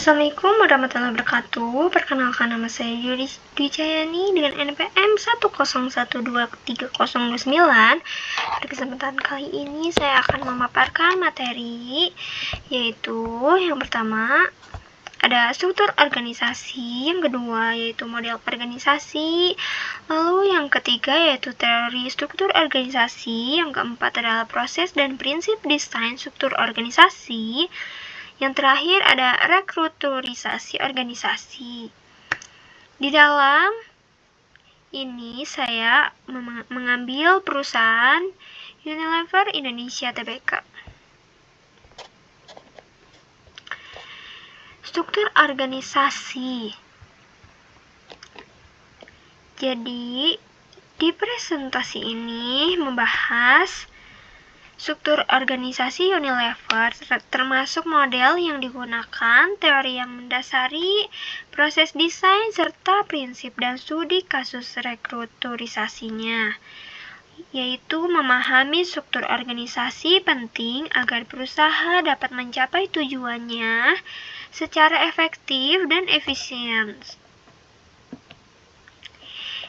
Assalamualaikum warahmatullahi wabarakatuh. Perkenalkan, nama saya Yudi Dwijayani dengan NPM 101230029. Pada kesempatan kali ini saya akan memaparkan materi, yaitu yang pertama ada struktur organisasi, yang kedua yaitu model organisasi, lalu yang ketiga yaitu teori struktur organisasi, yang keempat adalah proses dan prinsip desain struktur organisasi, yang terakhir ada rekruturisasi organisasi. Di dalam ini saya mengambil perusahaan Unilever Indonesia Tbk. Struktur organisasi. Jadi, di presentasi ini membahas struktur organisasi Unilever, termasuk model yang digunakan, teori yang mendasari, proses desain, serta prinsip dan studi kasus rekruturisasinya. Yaitu memahami struktur organisasi penting agar perusahaan dapat mencapai tujuannya secara efektif dan efisien.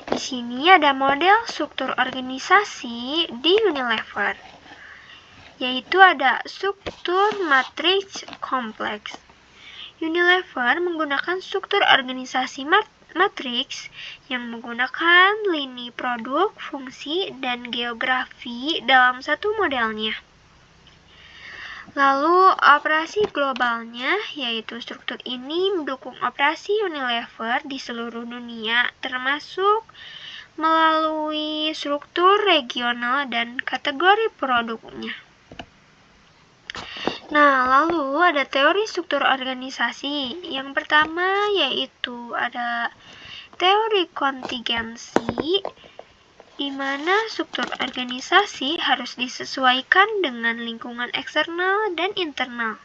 Di sini ada model struktur organisasi di Unilever, yaitu ada struktur matriks kompleks. Unilever menggunakan struktur organisasi matriks yang menggunakan lini produk, fungsi, dan geografi dalam satu modelnya. Lalu operasi globalnya, yaitu struktur ini mendukung operasi Unilever di seluruh dunia, termasuk melalui struktur regional dan kategori produknya. Nah, lalu ada teori struktur organisasi. Yang pertama yaitu ada teori kontingensi, di mana struktur organisasi harus disesuaikan dengan lingkungan eksternal dan internal.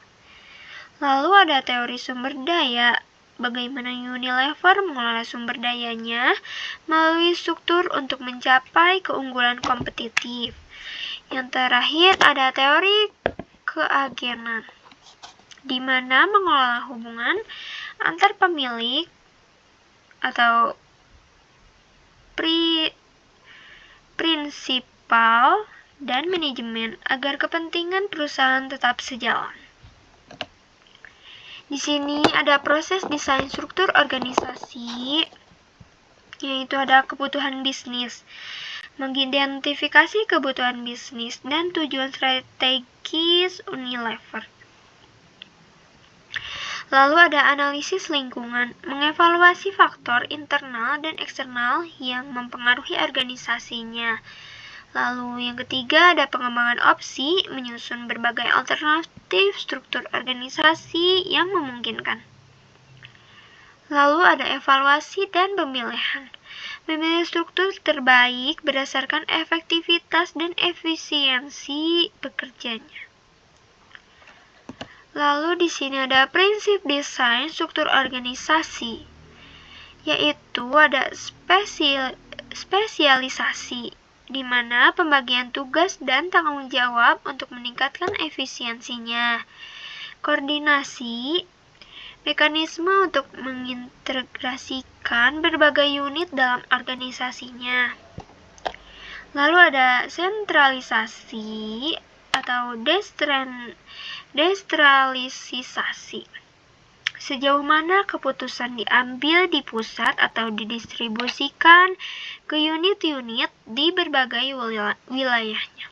Lalu ada teori sumber daya, bagaimana Unilever mengelola sumber dayanya melalui struktur untuk mencapai keunggulan kompetitif. Yang terakhir ada teori keagenan, di mana mengelola hubungan antar pemilik atau prinsipal dan manajemen agar kepentingan perusahaan tetap sejalan. Di sini ada proses desain struktur organisasi, yaitu ada kebutuhan bisnis, mengidentifikasi kebutuhan bisnis dan tujuan strategis Unilever. Lalu ada analisis lingkungan, mengevaluasi faktor internal dan eksternal yang mempengaruhi organisasinya. Lalu yang ketiga ada pengembangan opsi, menyusun berbagai alternatif struktur organisasi yang memungkinkan. Lalu ada evaluasi dan pemilihan, memilih struktur terbaik berdasarkan efektivitas dan efisiensi bekerjanya. Lalu di sini ada prinsip desain struktur organisasi, yaitu ada spesialisasi, di mana pembagian tugas dan tanggung jawab untuk meningkatkan efisiensinya. Koordinasi, mekanisme untuk mengintegrasikan berbagai unit dalam organisasinya. Lalu ada sentralisasi atau desentralisasi. Sejauh mana keputusan diambil di pusat atau didistribusikan ke unit-unit di berbagai wilayahnya.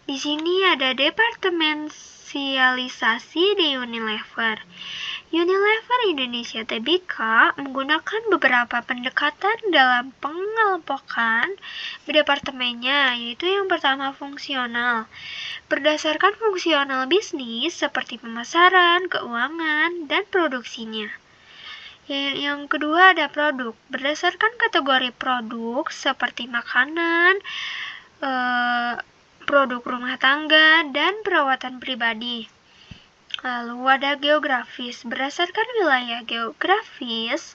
Di sini ada departemensialisasi di Unilever. Unilever Indonesia Tbk menggunakan beberapa pendekatan dalam pengelompokan departemennya, yaitu yang pertama fungsional. Berdasarkan fungsional bisnis seperti pemasaran, keuangan, dan produksinya. Yang kedua ada produk. Berdasarkan kategori produk seperti makanan, produk rumah tangga, dan perawatan pribadi. Lalu ada geografis. Berdasarkan wilayah geografis,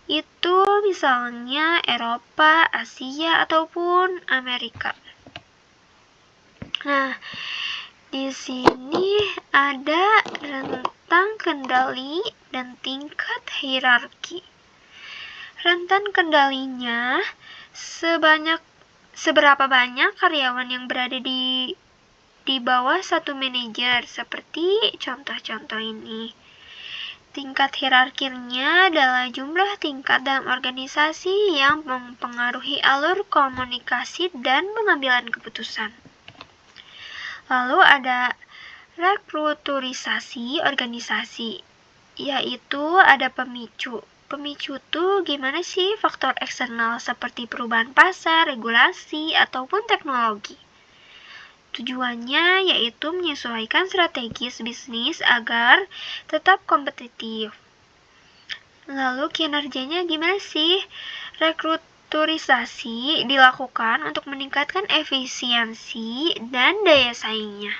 itu misalnya Eropa, Asia, ataupun Amerika. Nah, di sini ada rentang rentang kendali dan tingkat hierarki. Rentan kendalinya seberapa banyak karyawan yang berada di bawah satu manajer, seperti contoh-contoh ini. Tingkat hierarkinya adalah jumlah tingkat dalam organisasi yang mempengaruhi alur komunikasi dan pengambilan keputusan. Lalu ada rekruturisasi organisasi, yaitu ada pemicu. Pemicu tuh gimana sih faktor eksternal seperti perubahan pasar, regulasi, ataupun teknologi. Tujuannya yaitu menyesuaikan strategis bisnis agar tetap kompetitif. Lalu kinerjanya gimana sih? Rekruturisasi dilakukan untuk meningkatkan efisiensi dan daya saingnya.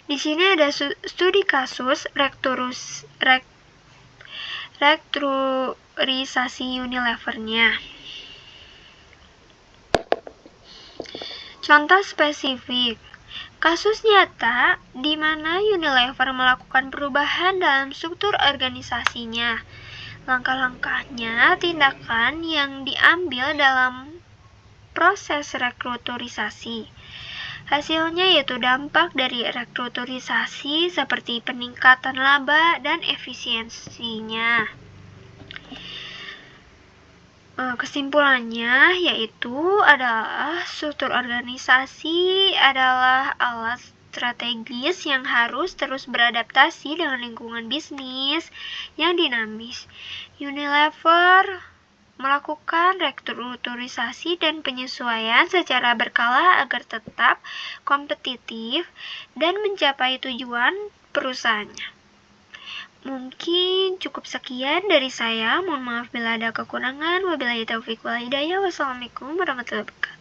Di sini ada studi kasus rekruturisasi Unilever-nya. Contoh spesifik, kasus nyata di mana Unilever melakukan perubahan dalam struktur organisasinya. Langkah-langkahnya, tindakan yang diambil dalam proses rekruturisasi. Hasilnya yaitu dampak dari rekruturisasi seperti peningkatan laba dan efisiensinya. Kesimpulannya yaitu adalah struktur organisasi adalah alat strategis yang harus terus beradaptasi dengan lingkungan bisnis yang dinamis. Unilever melakukan rekruturisasi dan penyesuaian secara berkala agar tetap kompetitif dan mencapai tujuan perusahaannya. Mungkin cukup sekian dari saya. Mohon maaf bila ada kekurangan. Wabillahi taufiq wal hidayah. Wassalamualaikum warahmatullahi wabarakatuh.